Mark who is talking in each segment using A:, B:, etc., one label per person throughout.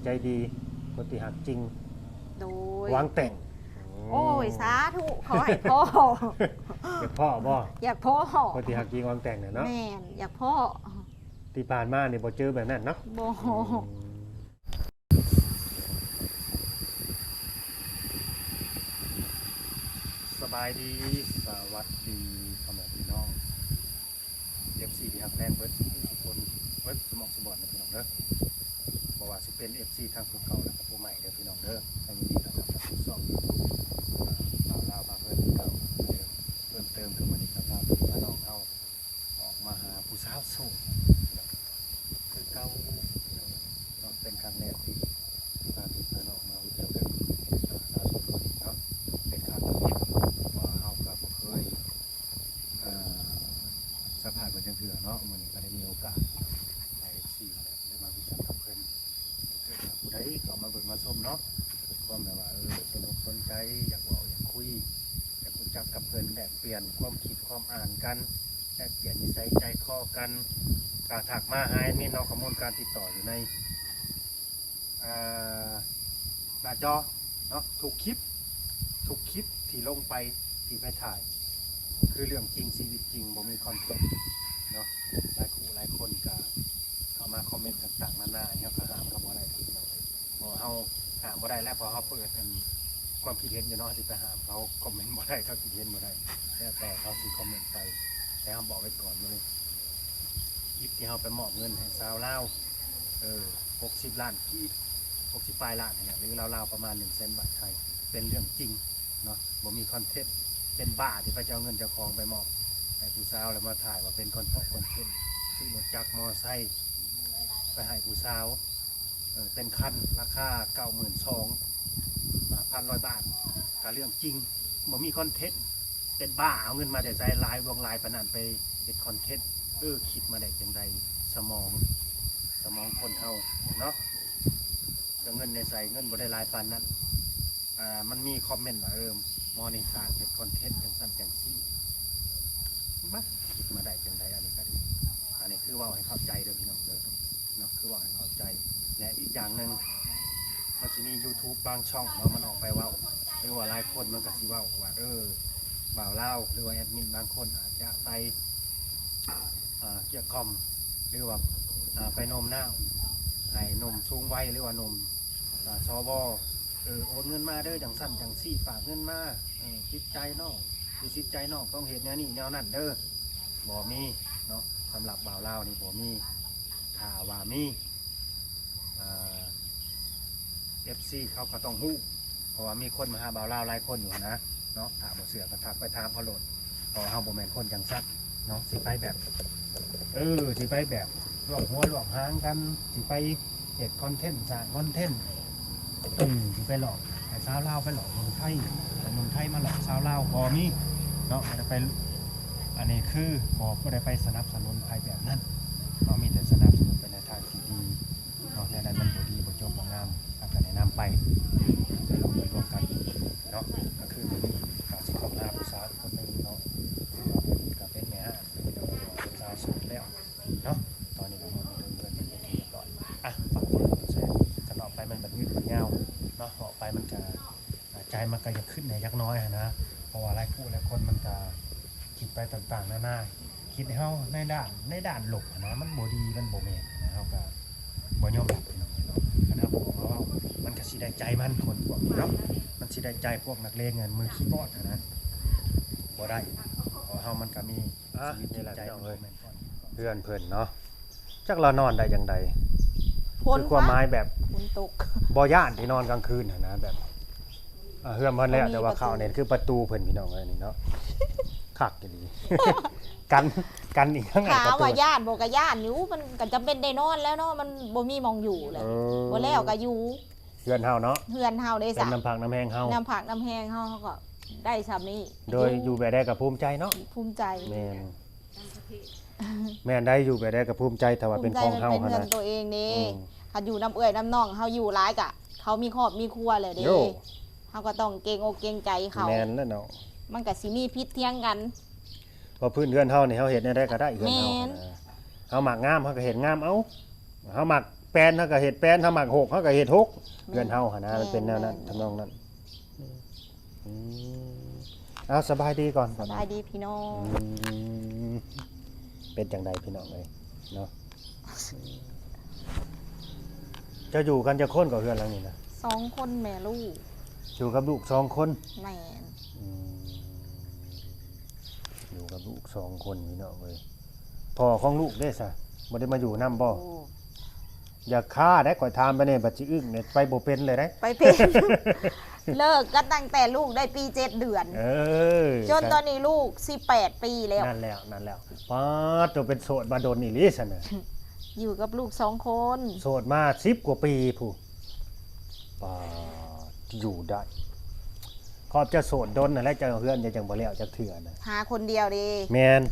A: ใจดีคนที่หักจริง
B: โดย
A: หวางแต่ง
B: โอ้ยสาธุขอให้พ่อ
A: อยากพ่อบ่
B: อยากพ่อ
A: คนที่หักจริงหวางแต่งเนี่ยเนาะ
B: แม่นอยากพ่อ
A: ที่ผ่านมานี่บ่เจอแบบนั้นเนาะ
B: บ่
A: สบายดีสวัสดีพ่อแม่พี่น้อง FC ที่หักแรงเบิดทุกคนเบิดสมองสมบัตินะพี่น้องเด้อบ่ว่าสิเป็น FC ทางผู้เก่าและผู้ใหม่เด้อพี่น้องเด้อให้มีทางผู้สองลาวมาเพิ่มเก่าเพิ่มเติมคือมันนี่ครับพี่น้องเอาออกมาหาผู้สาวโสดคือเก่าเป็นครั้งแรกที่พาพี่น้องมารู้จักกันสาวโสดคนนี้เนาะเป็นครั้งแรกว่าเฮาก็บ่เคยสัมภาษณ์เพิ่นจังเทื่อเนาะมื้อนี้ก็ได้มีโอกาสไปซี่ได้มารู้จักกับเพิ่นเกิดว่าผู้ใดเข้ามาเบิ่งมาชมเนาะเกิดความแบบว่าสนุกสนใจอยากเว้าอยากคุยอยากรู้จักกับเพิ่นแลกเปลี่ยนความคิดความอ่านกันแลกเปลี่ยนนิสัยใจคอกันก็ทักมาหามีน้องข้อมูลการติดต่ออยู่ในหน้าจอเนาะทุกคลิปที่ลงไปที่ไปถ่ายคือเรื่องจริงชีวิตจริงบ่มีคอนเทนต์เนาะหลายคู่หลายคนก็เข้ามาคอมเมนต์ต่างๆนานาเนาะก็ห้ามก็บ่ได้บ่เฮาห้ามบ่ได้แล้วพอเฮาเปิดกันความคิดเห็นอยู่เนาะสิไปห้ามเขาคอมเมนต์บ่ได้เขาคิดเห็นบ่ได้แล้วแต่เขาสิคอมเมนต์ไปแต่เฮาบอกไว้ก่อนเลยคลิปที่เฮาไปมอบเงินให้ชาวลาว60 ล้านกีบ60 ปลายล้านเนี่ยหรือราวๆประมาณ100,000 บาทไทยเป็นเรื่องจริงเนาะบ่มีคอนเทนต์เป็นบ้าที่ไปเอาเงินเจ้าของไปมอบให้ผู้สาวแล้วมาถ่ายว่าเป็นคอนเทนต์ซื้อรถจักรมอไซค์ไปให้ผู้สาวเป็นคันราคา 92,100 บาทก็เรื่องจริงบ่มีคอนเทนต์เป็นบ้าเอาเงินมาแต่ใจลายวงลายปานนั้นไปเป็นคอนเทนต์คิดมาได้จังใดสมองคนเฮาเนาะจะเงินในใส่เงินบ่ได้หลายปานนั้นมันมีคอมเมนต์ว่ามอนี่สร้างเป็นคอนเทนต์จังซั่นจังซี่มาคิดมาได้จังใดอันนี้ก็ดีอันนี้คือว่าให้เข้าใจเด้อพี่น้องเด้อเนาะคือว่าให้เข้าใจและอีกอย่างนึงมันสิมี YouTube บางช่องเนาะมันออกไปเว้าหรือว่าหลายคนมันก็สิเว้าว่าบ่าวลาวหรือว่าแอดมินบางคนอาจจะไปเกี่ยวข้องหรือว่าไปโน้มน้าวให้นมสูงไว้หรือว่านมสวโอนเงินมาเด้อจังสั้นจังซี่ฝากเงินมาจิตใจน้องจิตใจน้องต้องเห็นแนวนี้แนวนั้นเด้อบ่มีเนาะสำหรับบ่าวลาวนี่บ่มีถ้าว่ามีFC เขาก็ต้องฮู้เพราะว่ามีคนมาหาบ่าวลาวหลายคนอยู่นะเนาะถ้าบ่เชื่อก็ทักไปถามเขาโลดเพราะเฮาบ่แม่นคนจังซั่นเนาะสิไปแบบสิไปแบบหลอกหัวหลอกหางกันสิไปเฮ็ดคอนเทนต์สร้างคอนเทนต์สิไปหลอกไอ้สาวลาวไปหลอกเมืองไทยแต่เมืองไทยมาหลอกสาวลาวบ่มีเนาะบ่ได้ไปอันนี้คือบ่ได้ไปสนับสนุนใครแบบนั้นเรามีแต่สนับสนุนไปในทางที่ดีเนาะแต่ใดมันบ่ดีบ่จบบ่งามก็แนะนำไปให้เราไปร่วมกันเนาะก็คือก็สิคบหาผู้สาวอีกคนนึงเนาะก็เป็นแม่ฮะเป็นสาวโสดแล้วเนาะตอนนี้เรามาดูเรื่องที่เรียบร้อยฝากตัวแชร์กันออกไปมันแบบยืดมันยาวเนาะออกไปมันจะใจมันก็จะขึ้นในยักน้อยนะเพราะว่าหลายคู่หลายคนมันจะคิดไปต่างๆนานาคิดให้เฮาในด้านหลบนะมันบ่ดีมันบ่แม่นนะเฮาก็บ่ยอมรับพี่น้องเนาะคณะผมว่ามันก็สิได้ใจมันคนพวกนี้เนาะมันสิได้ใจพวกนักเลงเงินมือคีย์บอร์ดนะบ่ได้เพราะเฮามันก็มีชีวิตจิตใจของเพื่อนเพิ่นเนาะจักเรานอนได้จังไดคือความหมายแบบ
B: ฝนตก
A: บ่ย่านที่นอนกลางคืนนะแบบเฮือมเพิ่นแล้วแต่ว่าเข้าเนี่ยคือประตูเพิ่นพี่น้องเอ้ยนี่เนาะคักดีกันอีกทั้งอันประตู
B: ว่าย่านบ่ก็ย่านอยู่มันก็จำเป็นได้นอนแล้วเนาะมันบ่มีมองอยู่เลยบ่แล้วก็อยู่
A: เฮือนเฮาเนาะ
B: เฮือนเฮาได้ซะ
A: น้ำผักน้ำแห้งเฮา
B: น้ำผักน้ำแห้งเฮาก็ได้ซำนี้
A: โดยอยู่แบบได้ก็ภูมิใจเนาะ
B: ภูมิใจ
A: แม่นได้อยู่แบบได้ก็ภูมิใจแต่ว่าเป็นของเฮา
B: เป็นเงินตัวเองนี่ถ้าอยู่น้ำเอื้อยน้ำน้องเฮาอยู่หลายกะเขามีครอบมีครัวเลยเด้เฮาก็ต้องเกรงอกเกรงใจเขา
A: แม่นแล้วเนาะ
B: มันก็สิมีพิษเที่ยงกัน
A: พอพื้นเฮือนเฮานี่เฮาเฮ็ดได้ก็ได้เฮือนเฮามักงามเฮาก็เฮ็ดงามเอาเฮามัก แปลนเฮาก็เฮ็ดแปลนถ้ามักหกเฮาก็เฮ็ดหกเฮือนเฮาหั่นนะมันเป็นแนวนั้นทำนองนั้นอืมเอาสบายดีก่อน
B: สบายดีพี่น้อง
A: อืมเป็นจังไดพี่น้องเอ้ยเนาะจะอยู่กันจะคนกับเฮือนหลังนี้นะ
B: 2 คนแม่ลูก
A: อยู่กับลูก2คน
B: แม่น
A: อืมอยู่กับลูก2คนพี่น้องเอ้ยพ่อของลูกเด้ซะบ่ได้มาอยู่นำบ่
B: โอ้
A: อย่าฆ่าได้ข่อยถามไปเนี่ยบัดสิอึ้งเนี่ยไปบ่เป็นเลยได้
B: ไปเป็น เลิกกันตั้งแต่ลูกได้ปี7 เดือน
A: เออ
B: จนตอนนี้ลูก18 ปีแล้ว
A: นั่นแล้วป๊าดตัวเป็นโสดมาโดนอีหลีซั่นน่ะ
B: อยู่กับลูก2 คน
A: โสดมา10กว่าปีผู้ป๊าดอยู่ได้ขอบจะโสดดนนั่นแหละจังเฮือนจังบ่แล้วจักเทื่อน่ะ
B: หาคนเดียวดี
A: แม่น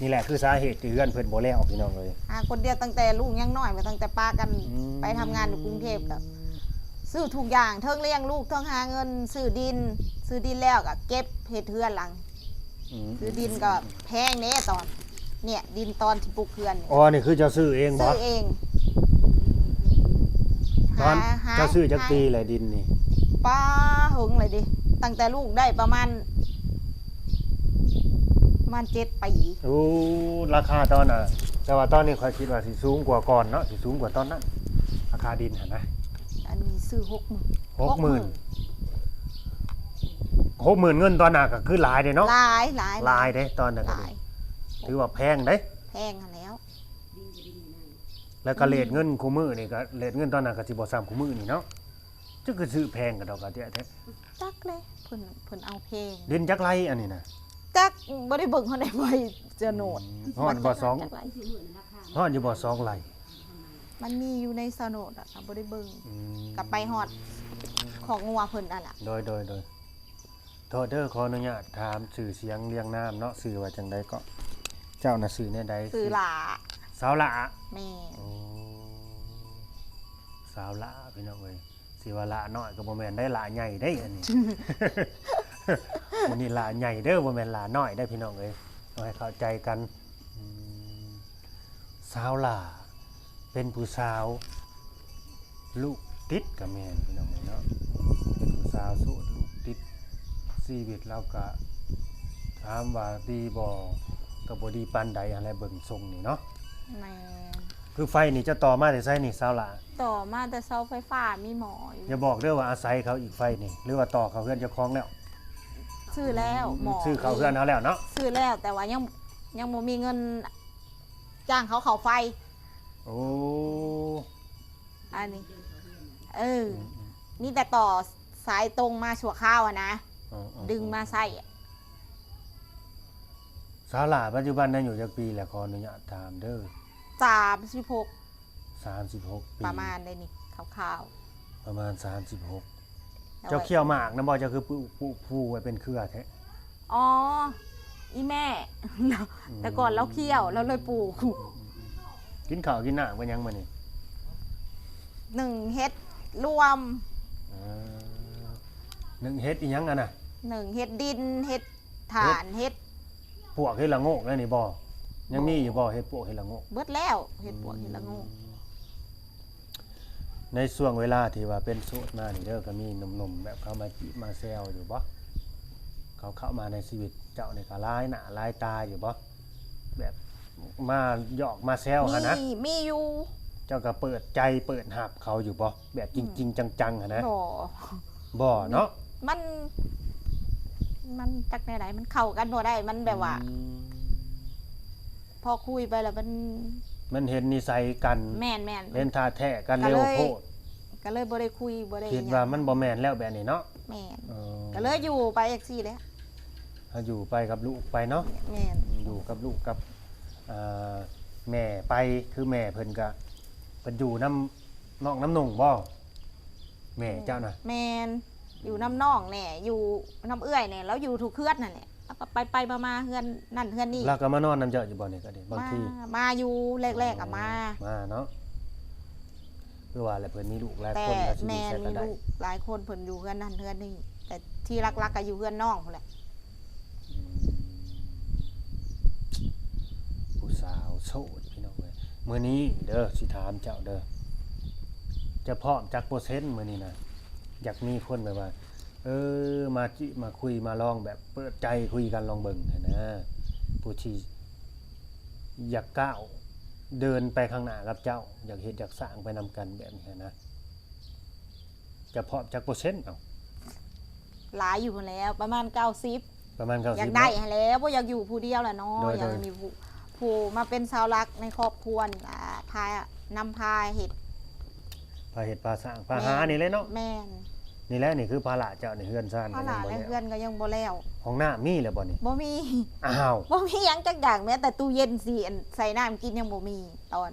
A: นี่แหละคือสาเหตุที่เฮือนเพิ่นบ่แล้วพี่น้องเอ้ย
B: หาคนเดียวตั้งแต่ลูกยังน้อยมาตั้งแต่ป้ากัน
A: อืม
B: ไปทำงานอยู่กรุงเทพกับซื้อทุกอย่างเทิงเลี้ยงลูกเทิงหาเงินซื้อดินแล้วก็เก็บเฮ็ดเฮือนหลัง ซื้อดินก็แพงเน่ตอน เนี่ยดินตอนที่ปลูกเฮือนเนี่ย
A: อ๋อนี่คือเจ้าซื้อเองบ่
B: ซื้อเอง
A: ตอนเจ้าซื้อจักปีแหละดินนี่
B: ป้าหึงเลยดิตั้งแต่ลูกได้ประมาณ7 ปี
A: โอ้ราคาตอนน่ะแต่ว่าตอนนี้ข่อยคิดว่าสิสูงกว่าก่อนเนาะสิสูงกว่าตอนนั้นราคาดินหั่นนะ
B: อันนี้ซื้อ60,000
A: 60,000 60,000เงินตอนน่ะก็คือหลายเด้เนาะ
B: หลาย
A: หลายเด้ตอนนั้น
B: ห
A: ก็
B: ลาย
A: ถือว่าแพงเด้
B: แพงหั้นแล้ว
A: แล้วก็เรทเงินคู่มื้อนี่ก็เรทเงินตอนนั้นก็สิบ่ซ้ำคู่มื้อนี่เนาะจะคือซื้อแพงกันดอกกะเตี้ยแท้
B: จักเลยเพิ่นเอาเพลง
A: ดินจักไรอันนี้น่ะ
B: จักบ่ได้เบิ่งเฮาได้ไว้เจอโนด
A: ฮอดบ่สอง
B: จักไร
A: ฮอดอยู่บ่2ไร่
B: มันมีอยู่ในสโนดอ่ะบ่ได้เบิ่ง
A: อืม
B: กลับไปฮอดของงัวเพิ่นนั่นล่ะ
A: โดยโทษเด้อขออนุญาตถามชื่อเสียงเรียงนามเนาะชื่อว่าจังไดก็เจ้าน่ะชื่อแนวใด
B: ซื้อหลา
A: สาวละ
B: แม่
A: โอ้สาวละพี่น้องเอ้ยสิว่าละน้อยก็บ่แม่นได้ละใหญ่ได้อันนี้ อันนี้ละใหญ่เด้อบ่แม่นละน้อยได้พี่น้องเอ้ยเอาให้เข้าใจกันอืมสาวละเป็นผู้สาว ลูกติดกับแม่นพี่น้องเอ้ยเนาะเป็นผู้สาวโสดลูกติดชีวิตเราก็ถามว่าดีบ่ก็บ่ดีปานใดอะไรเบิ่งทรงนี่เนาะ
B: แม่
A: คือไฟนี่จะต่อมาแต่ไสนี่สาวละ
B: ต่อมาแต่เสาไฟฟ้ามีหมออยู่
A: อย่าบอกเด้อว่าอาศัยเขาอีกไฟนี่หรือว่าต่อเขาเพื่อนเจ้าของแล้ว
B: ซื้อแล้วหมอ
A: ซื้อเขาเพื่อนเขาแล้วเนาะ
B: ซื้อแล้วแต่ว่ายังบ่มีเงินจ้างเขาเข้าไฟ
A: โอ้
B: อันนี้นี่แต่ต่อสายตรงมาชั่วข้าวอะนะ ดึงมาใส่อะ
A: สาลาปัจจุบันนั้นอยู่จักปีแหละขออนุญาตถามเด้อ
B: 36
A: 36 ปี
B: ประมาณได้นี่ข้าว
A: ประมาณ
B: ๆ
A: 36เจ้าเคี่ยวหมากนะบ่เจ้าคือผู้ไว้เป็นเครือแท้
B: อ๋ออีแม่ แต่ก่อนเราเคี่ยวเราเลยปลูก
A: กินข้าวกินน้ำกันยังมื้อนี้
B: 1 เฮ็ดรวม
A: อ่าหนึ่งเฮ็ดอีหยังอ่ะน่ะ
B: 1 เฮ็ดดินเฮ็ดฐานเฮ็ด
A: พวกเฮ็ดละโงกแล้วนี่บ่ยังมีอยู่บ่เฮ็ดพวกเฮ็ดละโงก
B: เบิดแล้วเฮ็ดปวกเฮ็ดละงู
A: ในช่วงเวลาที่ว่าเป็นโสดมานี่เด้อก็มีหนุ่มๆแบบเข้ามาจีบมาแซวอยู่บ่เขาเข้ามาในชีวิตเจ้านี่ก็ร้ายหน้าร้ายตาอยู่บ่แบบมาหยอกมาแซวหั่นนะ
B: มีอยู่
A: เจ้าก็เปิดใจเปิดหับเขาอยู่บ่แบบจริง ๆ จังๆหั่นนะ
B: บ่
A: บ่เนาะ
B: มันจักแนวไหนมันเข้ากันบ่ได้มันแบบว่า พอคุยไปแล้วมัน
A: มันเห็นนิสัยกัน
B: แม่น
A: เห็นท่าแท้กัน
B: ก็
A: เร็
B: เล
A: วย โพด
B: ก็เลยบ่ได้คุยบ่ได้
A: คิดว่ามันบ่แม่นแล้วแบบนี้เนาะ
B: แม่น
A: เออ
B: ก็เลยอยู่ไปจักซี่แหล้ว
A: ถ้าอยู่ไปกับลูกไปเนาะ
B: แม่น
A: อยู่กับลูกกับแม่ไปคือแม่เพิ่นก็เพิ่นอยู่น้ำนอกน้ำนงบ่แม่เจ้าน่ะ
B: แม่นอยู่น้ำน้องแน่อยู่น้ำเอื้อยแน่แล้วอยู่ทุกเฮือนนั่นแหละแล้วก็ไปมาเฮือนนั่นเฮือนนี่
A: แล้วก็มานอนน้ำเจ้าอยู่บ่นี่ก็ดีบางที
B: มาอยู่แรกๆอะมา
A: เนาะคือว่าแหละเพิ่นมีลูกหลาย
B: แต่
A: คนแล้วสิ
B: แม่
A: ใช้
B: มี
A: ก็ได้
B: ลูกหลายคนเพิ่นอยู่เฮือนนั่นเฮือนนี่แต่ที่รักๆก็อยู่เฮือนน้องพุ่นแหละ
A: อืมผู้สาวโสดพี่น้องเอ้ยมื้อนี้เด้อสิถามเจ้าเด้อ จะพร้อมจักเปอร์เซ็นต์มื้อนี้นะอยากมีคนแบบว่ามาคุยมาลองแบบเปิดใจคุยกันลองเบิ่งนะผู้ที่อยากก้าวเดินไปข้างหน้ากับเจ้าอยากเฮ็ดอยากสร้างไปนำกันแบบนี้นะจะพร้อมจักเปอร์เซ็นต์เอา
B: หลายอยู่พุ่นแล้วประมาณ90
A: ประมาณ90
B: อยากได้ให้แล้วบ่อยากอยู่ผู้เดียวแหละเนาะ
A: โดย
B: อยากมีผู้มาเป็นเสาหลักในครอบครัวนี่ล่ะพานำพาเฮ็ด
A: พาเฮ็ดพาสร้างพาหานี่เลยเนาะ
B: แม่น
A: นี่แหละนี่คือภาระเจ้าในเฮือนซ่าน
B: เพราะหลานและเพื่อนก็ยังบ่แล้ว
A: ห้องน้ำมีแล้วบ่นี่
B: บ่มี
A: อ้าว
B: บ่มีหยังจักอย่างแม้แต่ตู้เย็นสิอันใส่น้ำกินยังบ่มีตอน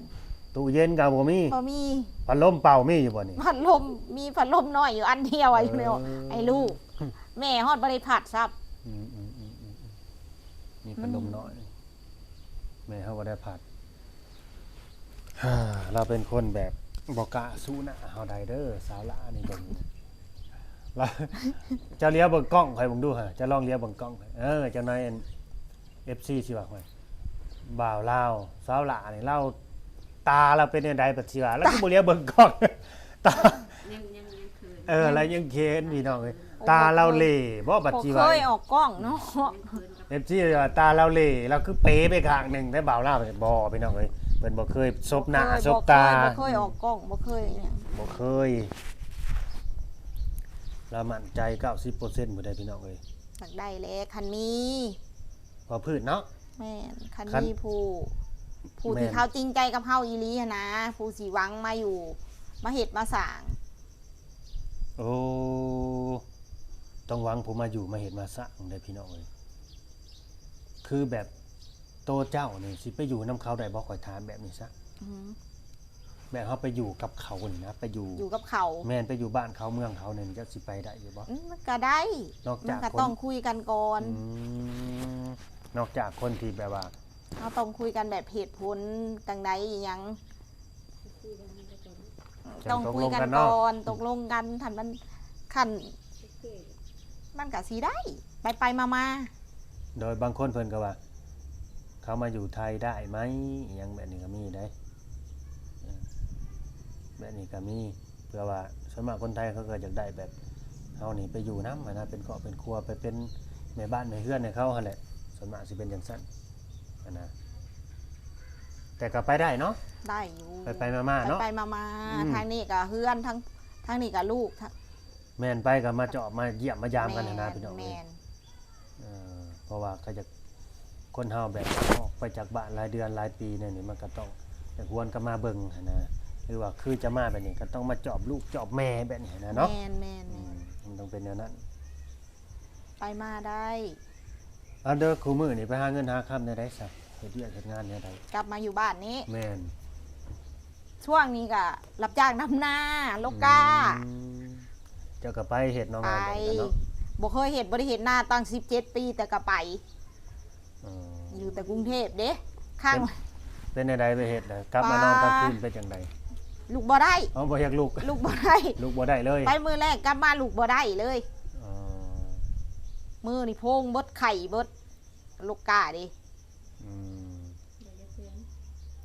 A: ตู้เย็นก็บ่มี
B: บ่มี
A: พัดลมเป่ามีอยู่บ่นี่
B: พัดลมมีพัดลมน้อยอยู่อันเดียวอะอยู่ใน
A: เออ
B: ไอ้ลูก แม่ฮอดบ่ได้ผัดซับ
A: มีพัดลมน้อยแม่เฮาบ่ได้ผัดเราเป็นคนแบบบ่กล้าสู้หน้าเฮาได้เด้อสาวละนี่เบิ่งแล้วจะเลี้ยวเบิ่งกล้องให้เบิ่งดูฮะจะลองเลี้ยวเบิ่งกล้องจังหน่อย FC สิว่าค่อยบ่าวลาวสาวละนี่เราตาเราเป็นจังไดบัดสิว่าแล้วก็บ่เลี้ยวเบิ่งกล้องตา
C: ยังคืน
A: แล้วยังเคนพี่น้องเอ้ยตาเราเหล่บ่บัด
B: บ่
A: สิ
B: เค
A: ว่าย
B: ออกกล้องเนาะ
A: FC ว่าตาเราเหล่เราคือเป๋ไปข้างหนึงแต่บ่าวลาวบ่พี่น้องเอ้ยเพิ่นบ่เคยซบหน้าซบตา
B: บ่เคยออกกล้องบ่เคยเนี่ย
A: บ่เคยเรามั่นใจ 90% บ่ได้พี่น้องเอ้ย
B: อยากได้แหละคันมี
A: พอพืชเนาะ
B: แม่นคัน
A: คัน
B: มีผู้
A: แม่น
B: ที่เขาจริงใจกับเฮาอีหลีหั้นนะผู้สิหวังมาอยู่มาเฮ็ดมาสร้าง
A: โอ้ต้องหวังผมมาอยู่มาเฮ็ดมาสร้างได้พี่น้องเอ้ยคือแบบโตเจ้านี่สิไปอยู่นํเขาได้บ่ค่อยถามแบบนี้ซะ
B: อือ
A: แบบเฮาไปอยู่กับเขานี่นะไปอยู่
B: อยู่กับเขา
A: แม่นไปอยู่บ้านเขาเมืองเขาเนี่ยจะสิไปได้อยู่บ่
B: มันก็ได้
A: นอก
B: มั
A: จาก
B: ก็
A: คน
B: ต้องคุยกันก่อน
A: นอกจากคนที่แบบว่า
B: เราต้องคุยกันแบบเหตุผลจังใดอีหยังต้องคุยกันก่อนตกลงกันทันมันคันมันก็สิได้ไปมา
A: โดยบางคนเพิ่นก็ว่า เขามาอยู่ไทยได้ไหมอหยังแบบนี้ก็มีได้แบบนี้ก็มีเพื่อว่าส่วนมากคนไทยเขาก็อยากได้แบบเฮานี่ไปอยู่นำนะเป็นครอบเป็นครัวไปเป็นแม่บ้านแม่เฮือนให้เขาหั่นแหละส่วนมากสิเป็นจังซั่นนะแต่ก็ไปได้เนาะ
B: ได้อยู่
A: ไปมาๆเนาะ
B: ไปมา
A: อืม
B: ทางนี้ก็เฮือนทางนี้ก็ลูก
A: แม่นไปก็มาเจาะมาเยี่ยมมายามกันนะพี่น้อง
B: แม่
A: เอ้ย
B: น
A: เพราะว่าก็จะคนเฮาแบบออกไปจากบ้านรายเดือนรายปีเนี่ยนี่มันก็ต้องอยากวนก็มาเบิ่งหั้นนะหรือว่าคือจะมาแบบนี้ก็ต้องมาจอบลูกจอบแม่แบบนี้นะเนาะ
B: แม่น
A: มันต้องเป็นแนวนั้น
B: ไปมาได้
A: อันเด้อคู่มื้อนี่ไปหาเงินหาค่ำได้ซะเฮ็ดเวียกเฮ็ดงานเนี่ยได้
B: กลับมาอยู่บ้านนี้
A: แม่น
B: ช่วงนี้ก็รับจ้างทำนาโลกา
A: อืมเจ้าก็ไปเฮ็ดน้องงานแบบนั้นเนาะ
B: บ่เคยเห็นบ่ได้เห็นหน้าตั้ง17 ปีแต่ก็ไป
A: อืม
B: อยู่แต่กรุงเทพเด้ข้าง
A: เป็นใดๆไปเฮ็ดน่ะกลับมานอนกลางคืนไปจังได
B: ลูกบ่ได้
A: อ๋อบ่อยากลุก
B: ลูกบ่ได้
A: ลุกบ่ได้เลย
B: ไปมือแรกกลับมาลูกบ่ได้เลย
A: อ๋อ
B: มือนี่โพงเบิดไข่เบิดลูกกาดิ
A: อืม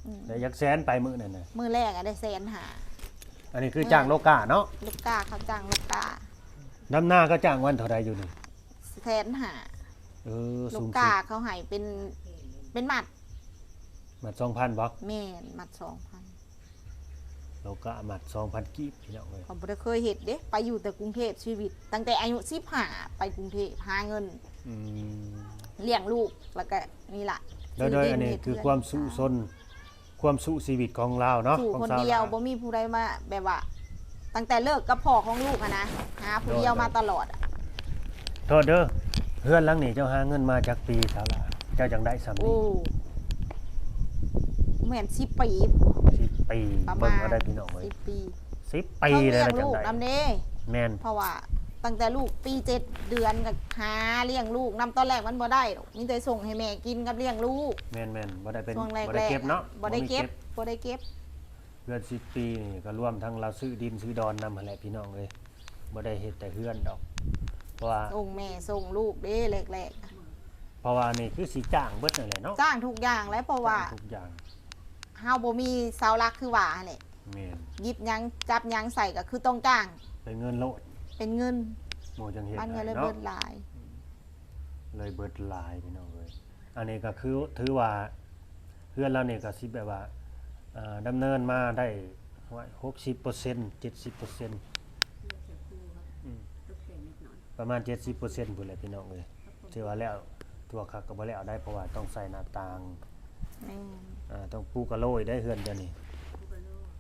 B: อืม
A: ได้ยักแสนไปมื้อนั่นน่ะ
B: มือแรกอะได้แสนหา
A: อันนี้คือจ้างโลกาเนาะ
B: ลูกกาเขาจ้างลูกกา
A: น้ำหน้าก็จ้างวันเท่าใดอยู่นี่
B: แสนหา ลู
A: สู
B: ก
A: ง
B: กา
A: สุด
B: เขาให้เป็นหมัด
A: มัด 2,000บ่
B: แม่นหมัด 2,000
A: โลกามัด 2,000กีบพี่น้องเอ้ย
B: เขาบ่ได้เคยเห็นเด้ไปอยู่แต่กรุงเทพชีวิต ตั้งแต่อายุ15ไปกรุงเทพหาเงิน
A: อืม
B: เลี้ยงลูกแล้วก็นี่ล่ะ
A: แล้วโดยอันนี้คือความสุซนความสุชีวิตของเราเนาะ
B: สู่
A: ของ
B: คน
A: ชาว
B: เดียว
A: ลาว
B: บ่มีผู้ใดมาแบบว่า ตั้งแต่เลิกกับพ่อของลูกอะนะหาผู้เดียวมาตลอดอะ
A: โทษเด้อเฮือนหลังนี้เจ้าหาเงินมาจากปีสาวลาเจ้าจังได้สำ
B: โอ้
A: นี้
B: เหมือน10 ปี
A: 10 ปี
B: ประมา
A: เบิ่
B: ณ
A: งเอาได้พี่น้องเอ้ย
B: 10 ปี
A: 10 ปี
B: ต้อง
A: เล
B: เลี้
A: ย
B: ยง
A: นะจั
B: ลู
A: ง
B: ก
A: ได้
B: นำเด้
A: แม่น
B: เพราะว่าตั้งแต่ลูกปี7 เดือนก็หาเลี้ยงลูกนำตอนแรกมันบ่ได้หรอกมีแต่ส่งให้แม่กินกับเลี้ยงลูก
A: แม่นๆบ่ได้เป็น
B: ช่วงแรก
A: บ่ได้เก็บเนาะ
B: บ่ได้เก็บ
A: มี
B: บ่ได้เก็บ
A: เฮือน10 ปีนี่ก็รวมทั้งเราซื้อดินซื้อดอนนำหั่นแหละพี่น้องเอ้ยบ่ได้เฮ็ดแต่เฮือนดอก เพราะว่า
B: ส่งแม่ส่งลูกเด้แรก
A: เพราะว่านี่คือสิจ้างเบิดนั่นแหละเนาะ
B: ๆจ้างทุกอย่างแล้วเพราะว่า
A: ทุกอย่าง
B: เฮาบ่มีเสาหลักคือว่าแหละ
A: แ แม่น
B: หยิบหยังจับหยังใส่ก็คือต้องจ้าง
A: เป็นเงินโลด
B: เป็นเงิน
A: โมจังเฮ็ด
B: มันก็เลย
A: เนาะ
B: เบิดหลาย
A: เลยเบิดหลายพี่น้องเอ้ยอันนี้ก็คือถือว่าเพื่อนเราเนี่ยก็สิแบบว่าดำเนินมาได้ว่า60% 70%ประมาณ 70%พุ่นแหละพี่น้องเอ้ยถือว่าแล้วตัวคักก็บ่แล้วได้เพราะว่าต้องใส่หน้าต่าง
B: แม่น
A: ต้องปูกะโหลยได้เฮือนเดี๋ยวนี้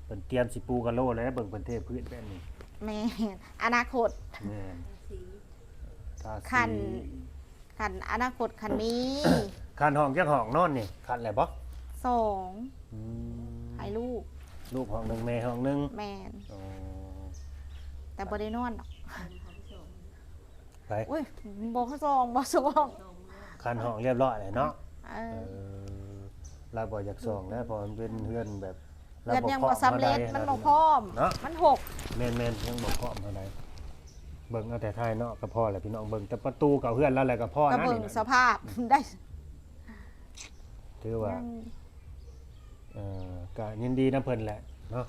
A: เพิ่นเตรียมสิปูกะโหลแล้วเบิ่งเพิ่นเทพื้นแบบนี้
B: แม่นอนาคต
A: แม่นทาสี
B: คันอนาคตคันมี
A: คันห้องจักห้องนอนนี่คันแล้วบ่
B: สอง
A: อืม
B: ให้ลูก
A: ลูกห้องหนึงแม่ห้องหนึง
B: แม่น
A: อ๋อ
B: แต่บ่ได้นอนดอก
A: ไป
B: อุ้ยบ่สองบ่สอง
A: คันห้องเรียบร้อยแล้วเนาะ
B: เอ
A: เอ
B: อ
A: อเราบ่อยากส่องแล้วเพราะมันเป็นเฮือนแบบ
B: เงินยังบ่สำเร็จมันบ่พร้อม
A: เนาะ
B: มันหก
A: แม่นๆยังบ่พร้อมเท่าใดเบิ่งเอาแต่ท้ายเนาะก็พอแหละพี่น้องเบิ่งแต่ประตูกับเฮือนแล้วแหละก็พอ
B: ก็
A: นะ
B: เบิ่ง
A: นี่นะ
B: สภาพได้
A: ถือว่า
B: ยัง
A: ก็ยินดีนะเพิ่นแหละเนาะ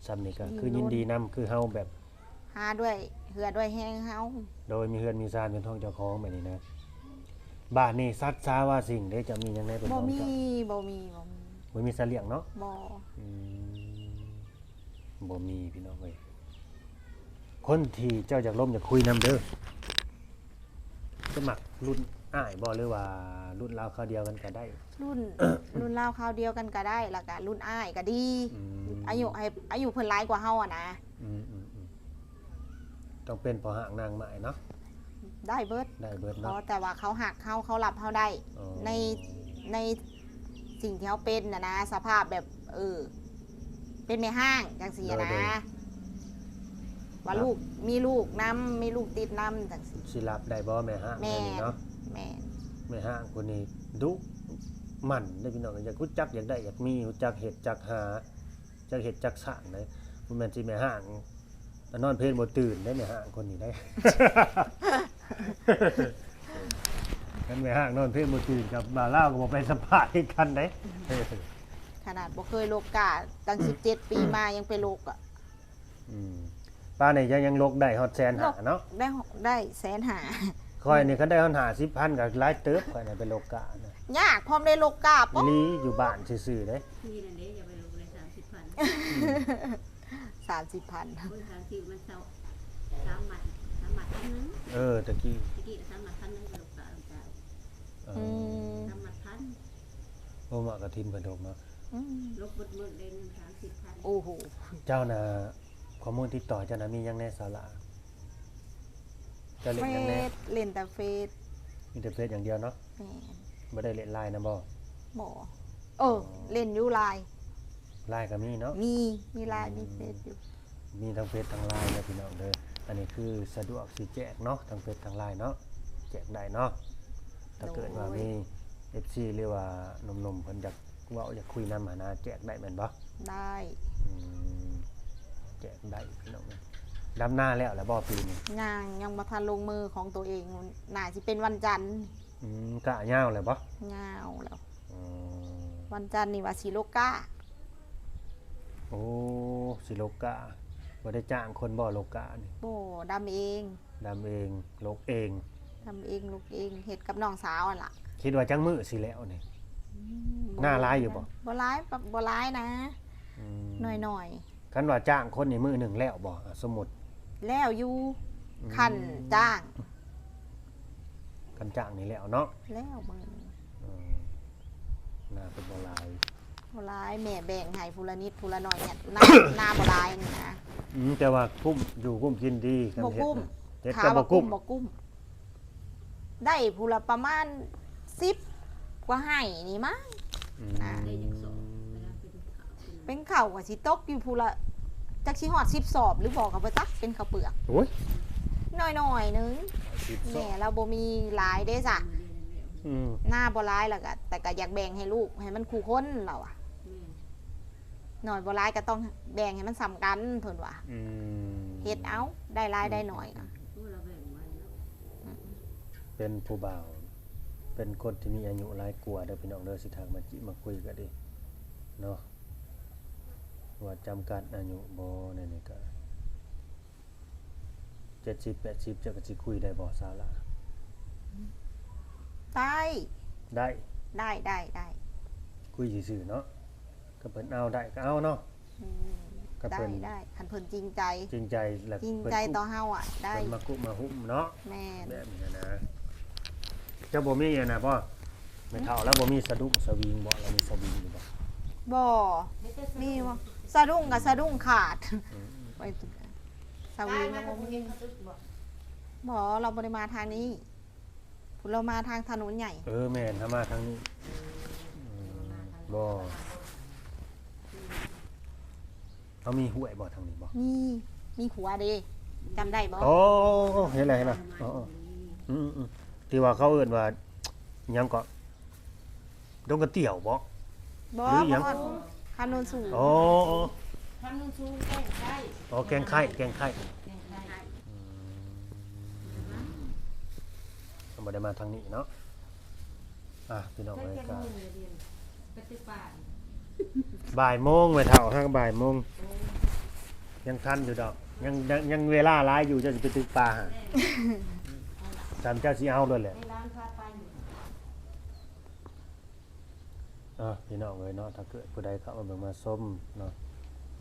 A: ซ้ำนี่ก็คือยินดีนํคือเฮาแบบ
B: หาด้วยเหือด้วยแห้งเฮา
A: โดยมีเฮือนมีซานเป็นท้องเจ้าของแบบนี้นะบ้านนี่ซัดซาว่าสิ่งเด้จะมีหยังไงเป็น
B: บ่
A: ของ
B: มี
A: เจ้า
B: บ่มีบ่มี
A: บ่มีเสลียงเนาะ
B: บ่
A: อืมบ่มีพี่น้องเอ้ยคนที่เจ้าอยากล้มอยากคุยนํเด้อสมัครรุ่นอ้ายบ่หรือว่ารุ่นราวคราวเดียวกันก็ได้
B: รุ่น รุ่นราวคราวเดียวกันก็ได้แล้วก็รุ่นอ้ายก็ดี
A: อืม
B: อายุให้อายุเพิ่นหลายกว่าเฮาอ่ะนะ
A: อืมต้องเป็นพอหางนางไม้เนาะ
B: ได้เบิด
A: ได้เบิด
B: เพ
A: เนาะ
B: ราะแต่ว่าเขาหักเขารับเฮาได้
A: อ๋อ
B: ในสิ่งที่เขาเป็นนะนะสภาพแบบเป็นแม่ห้างจังสีอะนะว่าลูกมีลูกน้ำมีลูกติดน้ำจังสี
A: สิรับได้บ่แม่ฮะ
B: แม่
A: นี่เนาะ
B: แม่
A: แม่ฮะคนนี้ดุมันได้พี่น้องอยากรู้จักอยากได้อยากมีรู้จักเฮ็ดจักหาจักเฮ็ดจักสร้างได้บ่แม่นสิแม่ห้างนอนเพลนบ่ตื่นได้แม่ห้างคนนี้ได้ กันแม่ห้างนอนเพลนบ่ตื่นกับบ่าวลาวก็บ่ไปสัมภาษณ์กันได้
B: ขนาดบ่เคยโลกกาตั้ง17 ปีมายังไปโลกอ่ะ
A: อืมป้านี่ยังลกได้ฮอดแสนหาเนาะ
B: ได้แสนหา
A: ค่อยนี่คันได้ฮอด50,000ก็หลายเติบค่อยน่ะเป็นโลกกะนะ
B: ยากพร้อมได้โลกกา
A: อี
B: ป๊อ
A: หลีอยู่บ้านซื่อๆเด้
C: นี่นั่นเด้อย่าไปลงเลย30,000
B: 30,000
C: คนทางที่มันเซา3 หมัดพันนึง
A: ตะกี้
C: ตะกี้3 หมัดพันนึงก็ลูกตาลูกตา
A: เอ
B: อื
A: อ
B: ม
C: 3 หมัดพัน
A: โอ้มากระทินเพิ่นดอกเนาะ
B: อืม
C: ลบเบิดมื้อเลย30,000
B: โอ้โห
A: เจ้าน่ะข้อมูลติดต่อเจ้าน่ะมีหยังแน่สาระเจะเล่น
B: เฟ
A: หยังแน่
B: ซเล่นแต่เฟซ
A: มีแต่เฟซอย่างเดียวเนาะ
B: แม่
A: บ่ได้เล่นไลน์นะบ่
B: บ่เล่นอยู่ไลน์
A: ไลน์ก็มีเนาะ
B: มีไลน์มีเฟซอยู่
A: มีทั้งเฟซทั้งไลน์นะพี่น้องเด้ออันนี้คือสะดวกสิแจกเนาะทั้งเฟซทั้งไลน์เนาะแจกได้เนาะถ้าเกิดว่ามี FC หรือว่าหนุ่มๆเพิ่นอยากเว้าอยากคุยนำหานะแจกได้แม่นบ่
B: ได้
A: อืมแจกได้พี่น้องดำหน้าแล้วบ่ปีนี้
B: ยังมาทันลงมือของตัวเองน่าสิเป็นวันจันทร์
A: กะยาวแล้วบ่
B: ยาวแล้ว
A: อืม
B: วันจันทร์นี่ว่าสิโลกา
A: โอ้สิโลกะบ่ได้จ้างคนบ่โลกะนี่
B: โอ้ดำเอง
A: ดำเองโลกเอง
B: ทำเองลูกเองเฮ็ดกับน้องสาวอ่ะล่ะ
A: คิดว่าจังมื้อสิแล้วนี่ หน้าร้ายอยู่บ่
B: บ่ร้ายบ่ร้ายนะ
A: อืม
B: หน่อย
A: คันว่าจ้างคนนี่มื้อหนึงแล้วบ่สมมุติ
B: ๆแล้วอยู่คันจ้าง
A: กันจ้างนี่แล้วเนาะ
B: แล้วมึง
A: อืมน่าเป็นบ่หลาย
B: บ่ร้ายแม่แบ่งให้ผู้ละนิดผู้ละหน่อยเนี่ยหน้าบ่ร้ายนี่นะ
A: แต่ว่ากุ้มอยู่กุ้มกินดีกัน
B: บ่
A: เฮ็ด
B: กุ้ม
A: น่ะเฮ็ด
B: ขา
A: ก็บ่
B: บ่
A: กุ้
B: กุ้
A: ม
B: มบ่กุ้ม ได้ผู้ละประมาณ10กว่าให้นี่มั้ง
A: อืม
C: ได้จักสองเวลาเป็นข้าว
B: เป็นข้าวก็สิตกอยู่ผู้ละจักสิฮอด10 สอบหรือบอกกับบ่จักเป็นข้าวเปลือก
A: โอ้ย
B: น้อยๆนึง
A: 12
B: แม่เราบ่มีหลายเด้จ้ะ
C: มื้อเดียวนั่นแหละ
A: อืม
B: หน้าบ่ร้ายแล้วก็แต่ก็อยากแบ่งให้ลูกให้มันคู่คนเราอะ
C: แม่
B: หน่อยบ่ร้ายก็ต้องแบ่งให้มันสำกันเพิ่นว่า
A: อืม
B: เฮ็ดเอาได้ร้ายได้หน่อยอะ
C: พวกเราแบ่งไว้เนาะ
A: เป็นผู้บ่าว เป็นคนที่มีอายุหลายกว่าเด้อพี่น้องเด้อสิทางมาจิมาคุยกันดิเนาะ ว่าจำกัดอายุบ่นั่นนี่ก็70 80จะก็สิคุยได้บ่สาระ
B: ได้
A: ได้
B: ได้
A: คุยซื่อๆเนาะก็เพิ่นเอาได้ก็เอาเนาะ
B: อืม
A: ก็
B: ได้
A: เพิ่น
B: ได้คันเพิ่นจริงใจ
A: จริงใจแล้ว
B: จริง
A: เพิ่น
B: ใจต่อเฮาอ่ะได้
A: เพิ่นมากุมาหุ้มเนาะ
B: แม่น
A: แบบนี้นะเจ้าบ่มีอะนะพ่อไม่เท่าแล้วบ่มีสะดุ้งสวิงบ่แล้วมีสวิงอยู่บ่
B: บ่มีบ่สะดุ้งกับสะดุ้งขาด
A: อืม
B: ไปตุสวิงก็บ่มีบ่เราบ่ได้มาทางนี้เรามาทางถนนใหญ่
A: แม่นถ้ามาทางนี้บ่เขามีห้วยบ่ทางนี้บ่
B: มีหัวเด้จำได้บ่
A: โอ้เห็นแล้วอ๋อที่ว่าเขาเอิ้นว่าหยังก็ดงกระเตี่ยวบ่
B: บ่
A: หรือหยัง
B: บ่ถนนสูง
A: โอ้
C: ทำนุ่นชูแก้งไข่
A: อ๋อแกงไข่
C: แก้งไข่
A: บ่ได้มาทางนี้เนาะพี่น้อง
C: แก้
A: เอ้
C: ง
A: ย
C: แก้ง
A: ก็
C: นุ่นเรียนไปตึกป่าน
A: บ่ายโมงไปเท่าห้างบ่ายโมงยังทันอยู่ดอกยังเวลาหลายอยู่จะไปตึกปลาฮะตามเจ้าสิเอาเลยแหละ
C: ในร้านพาไปอยู่
A: พี่น้องเอ้ยเนาะถ้าเกิดผู้ใดเข้ามาเบิ่งมาส้มเนาะ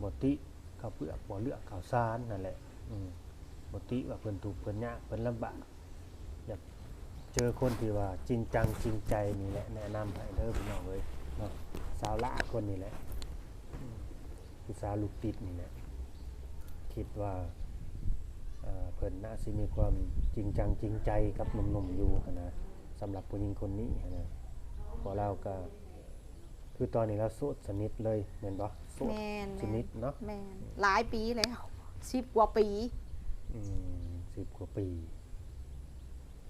A: บ่ติข้าวเปลือกบ่เลือกข้าวสารนั่นแหละบ่ติว่าเพิ่นทุกข์เพิ่นยากเพิ่นลำบากอยากเจอคนที่ว่าจริงจังจริงใจนี่แหละแนะนำให้เด้อพี่น้องเอ้ยเนาะสาวละคนนี่แหละผู้สาวลูกติดนี่แหละคิดว่าเพิ่นน่าสิมีความจริงจังจริงใจกับหนุ่มๆอยู่หั้นนะสำหรับผู้หญิงคนนี้หั้นนะพอเราก็คือตอนนี้เราโสดสนิทเลยแม่นบ่โสด
B: แม่น
A: สนิทเนาะ
B: แม่นหลายปีแล้ว10 กว่าปี
A: 10 กว่าปี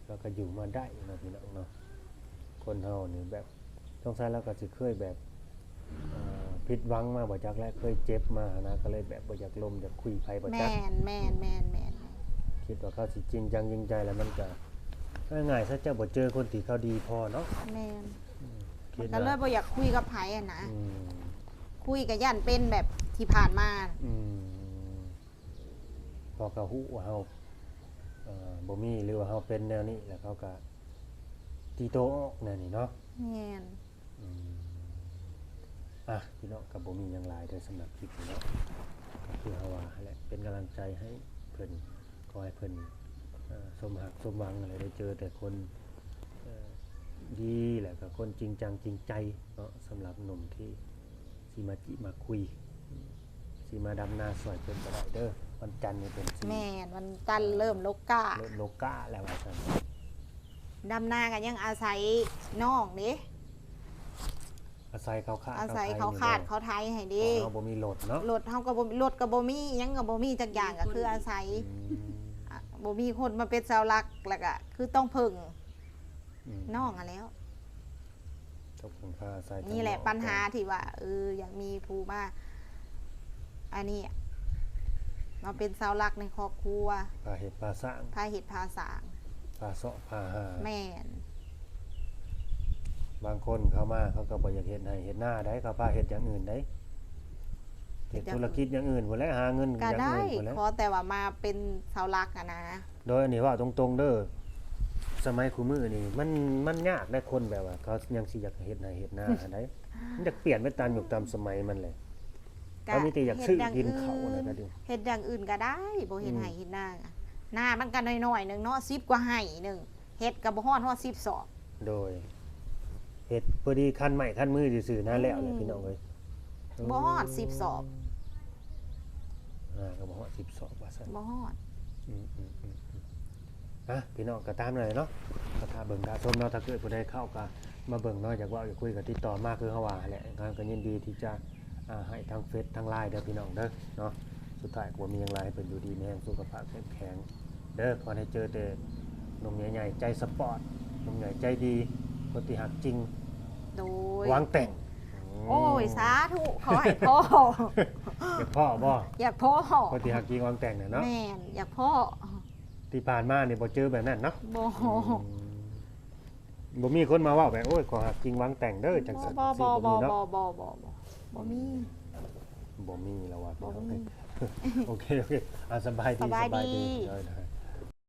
A: แล้วก็อยู่มาได้เนาะพี่น้องเนาะคนเฮานี่แบบสงสัยแล้วก็สิเคยแบบผิดหวังมาบ่จักและเคยเจ็บมานะก็เลยแบบบ่อยากล้มอยากคุยไผบ่จัก
B: แม่น
A: คิดว่าเขาสิจริงจังจริงใจแล้วมันก็ง่ายๆซะเจ้าบ่เจอคนที่เขาดีพอเนาะ
B: แม่น
A: คิด
B: ก็เลย
A: ว่า
B: บ่อยากคุยกับไผอะนะ
A: อืม
B: คุยกับย่านเป็นแบบที่ผ่านมา
A: พอเขาฮู้ว่าเฮาบ่มีหรือว่าเฮาเป็นแนวนี้แล้วเขาก็ตีโตออกแนวนี้เนาะ
B: แม่น
A: พี่น้องก็บ่มีหยังหลายเด้อสำหรับคลิปนี้เนาะก็คือเฮาว่าแหละเป็นกำลังใจให้เพิ่นขอให้เพิ่นสมหักสมหวังอะไรได้เจอแต่คนดีแหละก็คนจริงจังจริงใจเนาะสำหรับหนุ่มที่สิมาจิมาคุยสิมาดำนาสวยเพิ่นก็ได้เด้อวันจันทร์นี่เป็นสิ
B: แม่นวันจันทร์เริ่มโลกา
A: เริ่มโลกาแล้วว่าซั่น
B: ดำนากันยังอาศัยน้องเด้
A: อาศัยเขาคาด
B: อาศัยเขาคาดเขาไทยให้
A: ดี
B: ดี
A: เฮาบ่มีรถเนาะ
B: รถเฮาก็บ่รถก็บ่มีหยังก็บ่มีจักอย่างก็คืออาศัยบ่มีคนมาเป็นเสาหลักแล้วก็คือต้องพึ่งน้องอะแล้ว
A: ขอบคุณค่ะอาศัย
B: นี่แหละปัญหาที่ว่าอยากมีผู้มาอันนี้อะมาเป็นเสาหลักในครอบครัว
A: พาเฮ็ดพาสร้าง
B: พาเฮ็ดพาสร้าง
A: พาเสาะพาหา
B: แม่น
A: บางคนเขามาเขาก็บ่อยากเฮ็ดให้เฮ็ดหน้าได้เขาพาเฮ็ดอย่างอื่นได้เฮ็ดธุรกิจอย่างอื่นพุ่นแหละหาเงินอ
B: ก็
A: ย่าง
B: ได้
A: อื่นพุ่นแหละ
B: ขอแต่ว่ามาเป็นเสาหลักอะนะ
A: โดยอันนี้ว่าตรงๆเด้อสมัยคู่มือนี่มันยากได้คนแบบว่าเขายังสิอยากเฮ็ดให้เฮ็ดหน้าได้มันอยากเปลี่ยนไปตามยุคตามสมัยมันเลยเขามีแต่อยากซื้อกินเขานะก็ดิ
B: เฮ็ดอย่างอื่นก็ได้บ่เฮ็ดให้เฮ็ดหน้าอะหน้ามันก็น้อยๆหนึงเนาะ10กว่าให้หนึงเฮ็ดก็บ่ฮอด10ศอก
A: โดยเฮ็ดพอดีคันใหม่คันมือซื่อๆนั่นแล้วแหละพี่น้องเอ้ย
B: บ่ฮอด10ศอก
A: ก็บ่ฮอด10ศอกว่าซั่น
B: บ่ฮอด
A: พี่น้องก็ตามเลยเนาะก็ถ้าเบิ่งถ้าชมเนาะถ้าเกิดผู้ใดเข้าก็มาเบิ่งเนาะอยากเว้าอยากคุยก็ติดต่อมาคือเฮาว่าแหละก็ยินดีที่จะให้ทางเฟซทาง LINE เด้อพี่น้องเด้อเนาะสุดท้ายก็บ่มีหยังหลายเพิ่นอยู่ดีมีแรงสุขภาพเข้มแข็งเด้อขอให้เจอแต่หนุ่มใหญ่ๆใจสปอร์ตหนุ่มใหญ่ใจดีคนที่หักจริง
B: โดย
A: หวังแต่ง
B: โอ้ยสาธุขอให้พ่อ
A: อยากพ่อบ่
B: อยากพ่อ
A: คนที่หักจริงหวังแต่งน่ะเนาะ
B: แม่นอยากพ่อ
A: ที่ผ่านมานี่บ่เจอแบบนั้นเนาะ
B: บ่
A: บ่มีคนมาเว้าแบบโอ้ยขอหักจริงหวังแต่งเด้อจังซั่น
B: บ่
A: สิบ่มีเนาะ
B: บ่มี
A: บ บ่มีแล้วว่ะพี่น้องเอ้ยโอเคโอเคสบายดี
B: สบายดี
A: เด้อ